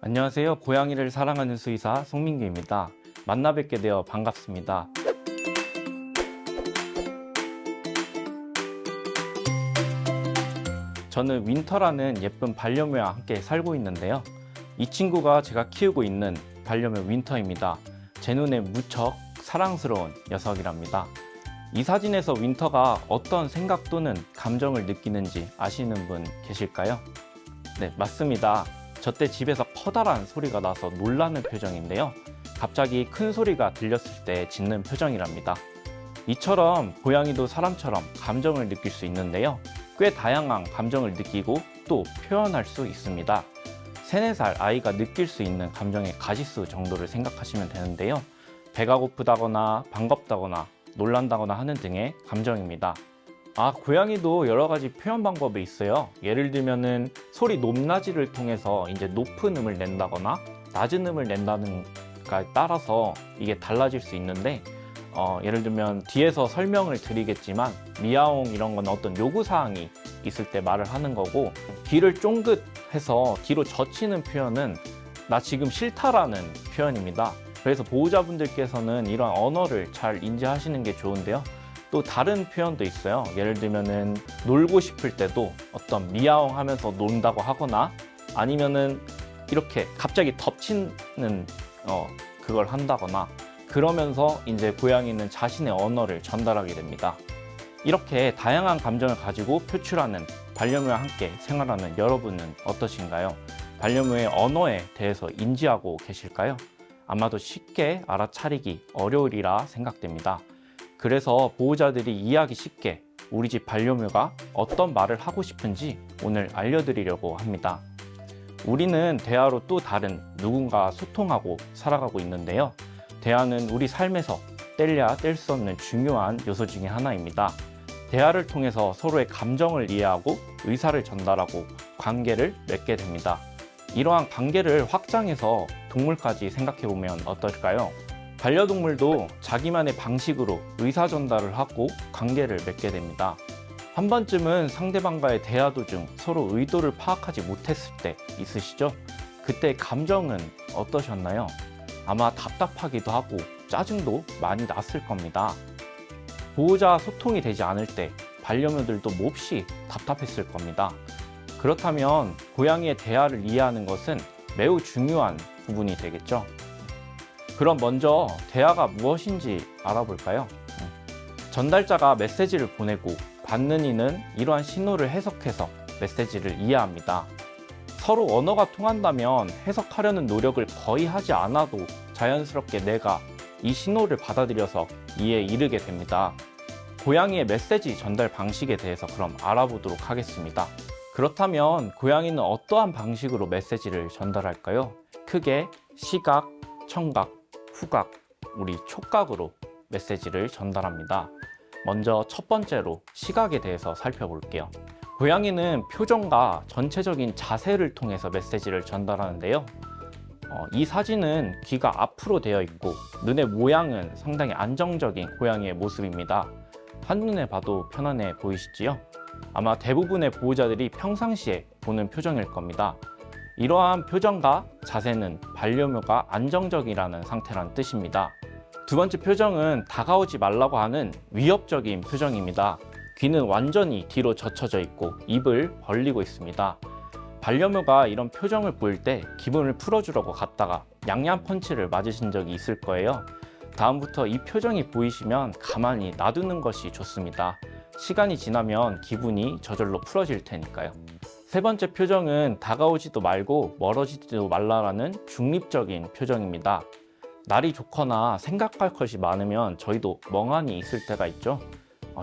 안녕하세요. 고양이를 사랑하는 수의사 송민규입니다. 만나 뵙게 되어 반갑습니다. 저는 윈터라는 예쁜 반려묘와 함께 살고 있는데요. 이 친구가 제가 키우고 있는 반려묘 윈터입니다. 제 눈에 무척 사랑스러운 녀석이랍니다. 이 사진에서 윈터가 어떤 생각 또는 감정을 느끼는지 아시는 분 계실까요? 네, 맞습니다. 저 때 집에서 커다란 소리가 나서 놀라는 표정인데요. 갑자기 큰 소리가 들렸을 때 짖는 표정이랍니다. 이처럼 고양이도 사람처럼 감정을 느낄 수 있는데요. 꽤 다양한 감정을 느끼고 또 표현할 수 있습니다. 3, 4살 아이가 느낄 수 있는 감정의 가지수 정도를 생각하시면 되는데요. 배가 고프다거나 반갑다거나 놀란다거나 하는 등의 감정입니다. 고양이도 여러 가지 표현 방법이 있어요. 예를 들면은 소리 높낮이를 통해서 이제 높은 음을 낸다거나 낮은 음을 낸다는 것에 따라서 이게 달라질 수 있는데, 예를 들면 뒤에서 설명을 드리겠지만 미야옹 이런 건 어떤 요구사항이 있을 때 말을 하는 거고, 귀를 쫑긋해서 뒤로 젖히는 표현은 나 지금 싫다라는 표현입니다. 그래서 보호자분들께서는 이런 언어를 잘 인지하시는 게 좋은데요. 또 다른 표현도 있어요. 예를 들면은 놀고 싶을 때도 어떤 미야옹 하면서 논다고 하거나 아니면은 이렇게 갑자기 덮치는 그걸 한다거나, 그러면서 이제 고양이는 자신의 언어를 전달하게 됩니다. 이렇게 다양한 감정을 가지고 표출하는 반려묘와 함께 생활하는 여러분은 어떠신가요? 반려묘의 언어에 대해서 인지하고 계실까요? 아마도 쉽게 알아차리기 어려우리라 생각됩니다. 그래서 보호자들이 이해하기 쉽게 우리 집 반려묘가 어떤 말을 하고 싶은지 오늘 알려드리려고 합니다. 우리는 대화로 또 다른 누군가와 소통하고 살아가고 있는데요. 대화는 우리 삶에서 뗄래야 뗄 수 없는 중요한 요소 중에 하나입니다. 대화를 통해서 서로의 감정을 이해하고 의사를 전달하고 관계를 맺게 됩니다. 이러한 관계를 확장해서 동물까지 생각해보면 어떨까요? 반려동물도 자기만의 방식으로 의사 전달을 하고 관계를 맺게 됩니다. 한 번쯤은 상대방과의 대화 도중 서로 의도를 파악하지 못했을 때 있으시죠? 그때 감정은 어떠셨나요? 아마 답답하기도 하고 짜증도 많이 났을 겁니다. 보호자와 소통이 되지 않을 때 반려묘들도 몹시 답답했을 겁니다. 그렇다면 고양이의 대화를 이해하는 것은 매우 중요한 부분이 되겠죠. 그럼 먼저 대화가 무엇인지 알아볼까요? 전달자가 메시지를 보내고 받는 이는 이러한 신호를 해석해서 메시지를 이해합니다. 서로 언어가 통한다면 해석하려는 노력을 거의 하지 않아도 자연스럽게 내가 이 신호를 받아들여서 이해에 이르게 됩니다. 고양이의 메시지 전달 방식에 대해서 그럼 알아보도록 하겠습니다. 그렇다면 고양이는 어떠한 방식으로 메시지를 전달할까요? 크게 시각, 청각, 후각, 우리 촉각으로 메시지를 전달합니다. 먼저 첫 번째로 시각에 대해서 살펴볼게요. 고양이는 표정과 전체적인 자세를 통해서 메시지를 전달하는데요. 이 사진은 귀가 앞으로 되어 있고 눈의 모양은 상당히 안정적인 고양이의 모습입니다. 한눈에 봐도 편안해 보이시지요? 아마 대부분의 보호자들이 평상시에 보는 표정일 겁니다. 이러한 표정과 자세는 반려묘가 안정적이라는 상태라는 뜻입니다. 두 번째 표정은 다가오지 말라고 하는 위협적인 표정입니다. 귀는 완전히 뒤로 젖혀져 있고 입을 벌리고 있습니다. 반려묘가 이런 표정을 보일 때 기분을 풀어주려고 갔다가 양양 펀치를 맞으신 적이 있을 거예요. 다음부터 이 표정이 보이시면 가만히 놔두는 것이 좋습니다. 시간이 지나면 기분이 저절로 풀어질 테니까요. 세 번째 표정은 다가오지도 말고 멀어지지도 말라라는 중립적인 표정입니다. 날이 좋거나 생각할 것이 많으면 저희도 멍하니 있을 때가 있죠.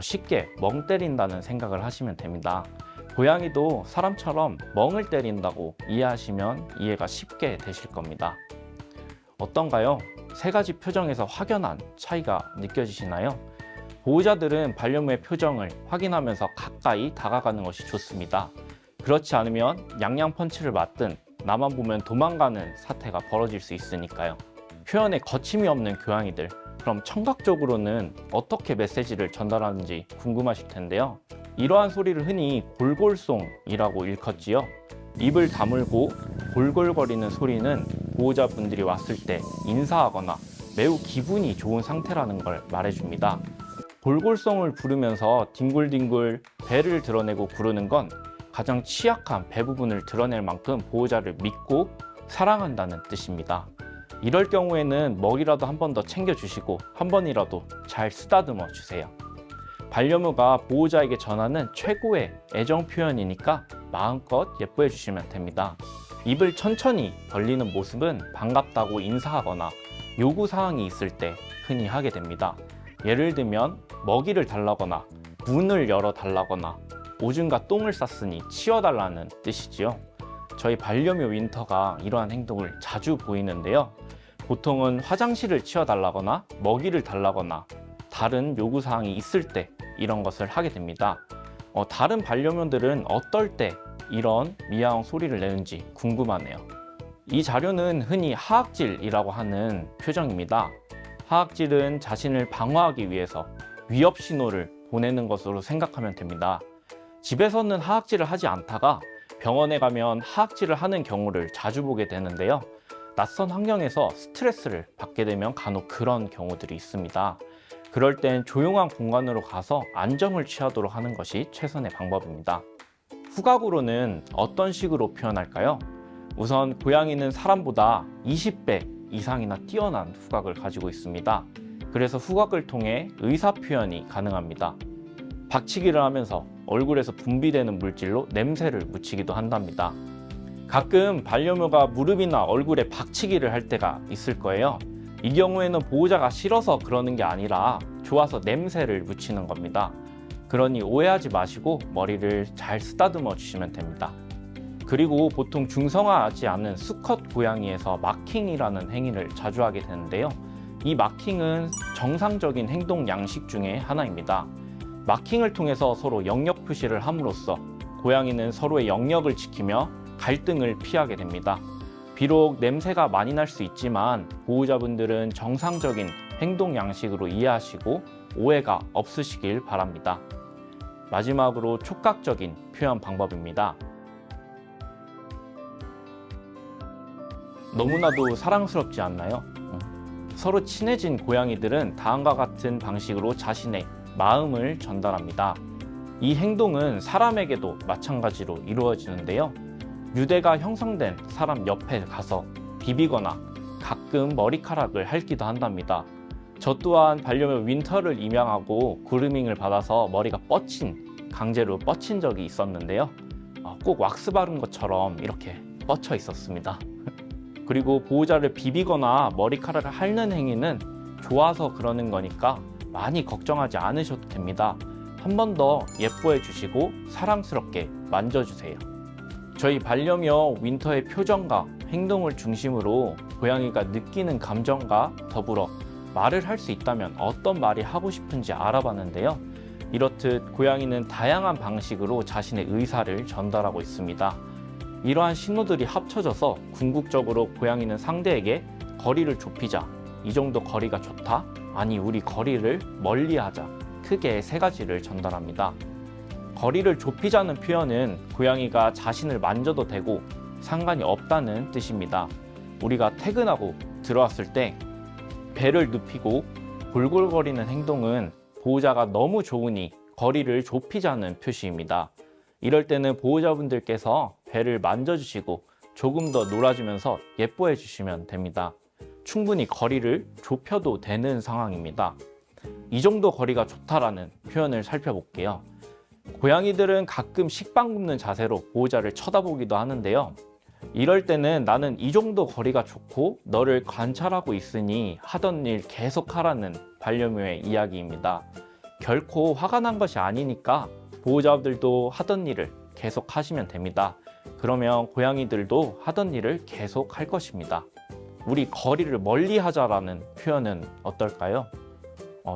쉽게 멍 때린다는 생각을 하시면 됩니다. 고양이도 사람처럼 멍을 때린다고 이해하시면 이해가 쉽게 되실 겁니다. 어떤가요? 세 가지 표정에서 확연한 차이가 느껴지시나요? 보호자들은 반려묘의 표정을 확인하면서 가까이 다가가는 것이 좋습니다. 그렇지 않으면 양양 펀치를 맞든 나만 보면 도망가는 사태가 벌어질 수 있으니까요. 표현에 거침이 없는 고양이들, 그럼 청각적으로는 어떻게 메시지를 전달하는지 궁금하실 텐데요. 이러한 소리를 흔히 골골송이라고 일컫지요. 입을 다물고 골골거리는 소리는 보호자분들이 왔을 때 인사하거나 매우 기분이 좋은 상태라는 걸 말해줍니다. 골골성을 부르면서 뒹굴뒹굴 배를 드러내고 구르는 건 가장 취약한 배 부분을 드러낼 만큼 보호자를 믿고 사랑한다는 뜻입니다. 이럴 경우에는 먹이라도 한 번 더 챙겨주시고 한 번이라도 잘 쓰다듬어 주세요. 반려묘가 보호자에게 전하는 최고의 애정 표현이니까 마음껏 예뻐해 주시면 됩니다. 입을 천천히 벌리는 모습은 반갑다고 인사하거나 요구사항이 있을 때 흔히 하게 됩니다. 예를 들면 먹이를 달라거나 문을 열어 달라거나 오줌과 똥을 쌌으니 치워달라는 뜻이지요. 저희 반려묘 윈터가 이러한 행동을 자주 보이는데요. 보통은 화장실을 치워달라거나 먹이를 달라거나 다른 요구사항이 있을 때 이런 것을 하게 됩니다. 다른 반려묘들은 어떨 때 이런 미야옹 소리를 내는지 궁금하네요. 이 자료는 흔히 하악질이라고 하는 표정입니다. 하악질은 자신을 방어하기 위해서 위협 신호를 보내는 것으로 생각하면 됩니다. 집에서는 하악질을 하지 않다가 병원에 가면 하악질을 하는 경우를 자주 보게 되는데요. 낯선 환경에서 스트레스를 받게 되면 간혹 그런 경우들이 있습니다. 그럴 땐 조용한 공간으로 가서 안정을 취하도록 하는 것이 최선의 방법입니다. 후각으로는 어떤 식으로 표현할까요? 우선 고양이는 사람보다 20배 이상이나 뛰어난 후각을 가지고 있습니다. 그래서 후각을 통해 의사 표현이 가능합니다. 박치기를 하면서 얼굴에서 분비되는 물질로 냄새를 묻히기도 한답니다. 가끔 반려묘가 무릎이나 얼굴에 박치기를 할 때가 있을 거예요. 이 경우에는 보호자가 싫어서 그러는 게 아니라 좋아서 냄새를 묻히는 겁니다. 그러니 오해하지 마시고 머리를 잘 쓰다듬어 주시면 됩니다. 그리고 보통 중성화하지 않은 수컷 고양이에서 마킹이라는 행위를 자주 하게 되는데요. 이 마킹은 정상적인 행동 양식 중에 하나입니다. 마킹을 통해서 서로 영역 표시를 함으로써 고양이는 서로의 영역을 지키며 갈등을 피하게 됩니다. 비록 냄새가 많이 날 수 있지만 보호자분들은 정상적인 행동 양식으로 이해하시고 오해가 없으시길 바랍니다. 마지막으로 촉각적인 표현 방법입니다. 너무나도 사랑스럽지 않나요? 서로 친해진 고양이들은 다음과 같은 방식으로 자신의 마음을 전달합니다. 이 행동은 사람에게도 마찬가지로 이루어지는데요. 유대가 형성된 사람 옆에 가서 비비거나 가끔 머리카락을 핥기도 한답니다. 저 또한 반려묘 윈터를 입양하고 그루밍을 받아서 머리가 강제로 뻗친 적이 있었는데요. 꼭 왁스 바른 것처럼 이렇게 뻗쳐 있었습니다. 그리고 보호자를 비비거나 머리카락을 핥는 행위는 좋아서 그러는 거니까 많이 걱정하지 않으셔도 됩니다. 한 번 더 예뻐해 주시고 사랑스럽게 만져주세요. 저희 반려묘 윈터의 표정과 행동을 중심으로 고양이가 느끼는 감정과 더불어 말을 할 수 있다면 어떤 말이 하고 싶은지 알아봤는데요. 이렇듯 고양이는 다양한 방식으로 자신의 의사를 전달하고 있습니다. 이러한 신호들이 합쳐져서 궁극적으로 고양이는 상대에게 거리를 좁히자, 이 정도 거리가 좋다, 아니 우리 거리를 멀리하자, 크게 세 가지를 전달합니다. 거리를 좁히자는 표현은 고양이가 자신을 만져도 되고 상관이 없다는 뜻입니다. 우리가 퇴근하고 들어왔을 때 배를 눕히고 골골거리는 행동은 보호자가 너무 좋으니 거리를 좁히자는 표시입니다. 이럴 때는 보호자분들께서 배를 만져주시고 조금 더 놀아주면서 예뻐해 주시면 됩니다. 충분히 거리를 좁혀도 되는 상황입니다. 이 정도 거리가 좋다라는 표현을 살펴볼게요. 고양이들은 가끔 식빵 굽는 자세로 보호자를 쳐다보기도 하는데요. 이럴 때는 나는 이 정도 거리가 좋고 너를 관찰하고 있으니 하던 일 계속하라는 반려묘의 이야기입니다. 결코 화가 난 것이 아니니까 보호자들도 하던 일을 계속 하시면 됩니다. 그러면 고양이들도 하던 일을 계속 할 것입니다. 우리 거리를 멀리 하자라는 표현은 어떨까요?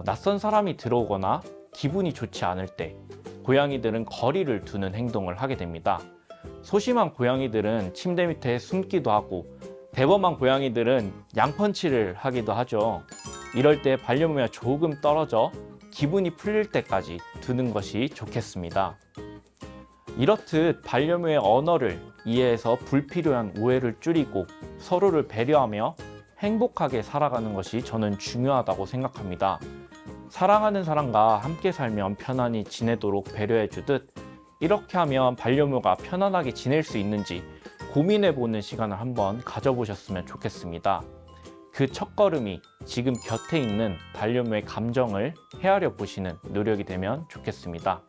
낯선 사람이 들어오거나 기분이 좋지 않을 때 고양이들은 거리를 두는 행동을 하게 됩니다. 소심한 고양이들은 침대 밑에 숨기도 하고 대범한 고양이들은 양펀치를 하기도 하죠. 이럴 때 반려묘가 조금 떨어져 기분이 풀릴 때까지 두는 것이 좋겠습니다. 이렇듯 반려묘의 언어를 이해해서 불필요한 오해를 줄이고 서로를 배려하며 행복하게 살아가는 것이 저는 중요하다고 생각합니다. 사랑하는 사람과 함께 살면 편안히 지내도록 배려해 주듯 이렇게 하면 반려묘가 편안하게 지낼 수 있는지 고민해보는 시간을 한번 가져보셨으면 좋겠습니다. 그 첫걸음이 지금 곁에 있는 반려묘의 감정을 헤아려 보시는 노력이 되면 좋겠습니다.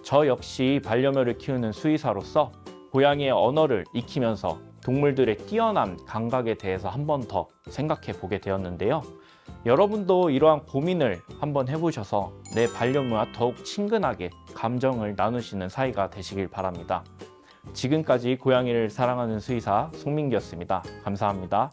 저 역시 반려묘를 키우는 수의사로서 고양이의 언어를 익히면서 동물들의 뛰어난 감각에 대해서 한 번 더 생각해 보게 되었는데요. 여러분도 이러한 고민을 한번 해보셔서 내 반려묘와 더욱 친근하게 감정을 나누시는 사이가 되시길 바랍니다. 지금까지 고양이를 사랑하는 수의사 송민기였습니다. 감사합니다.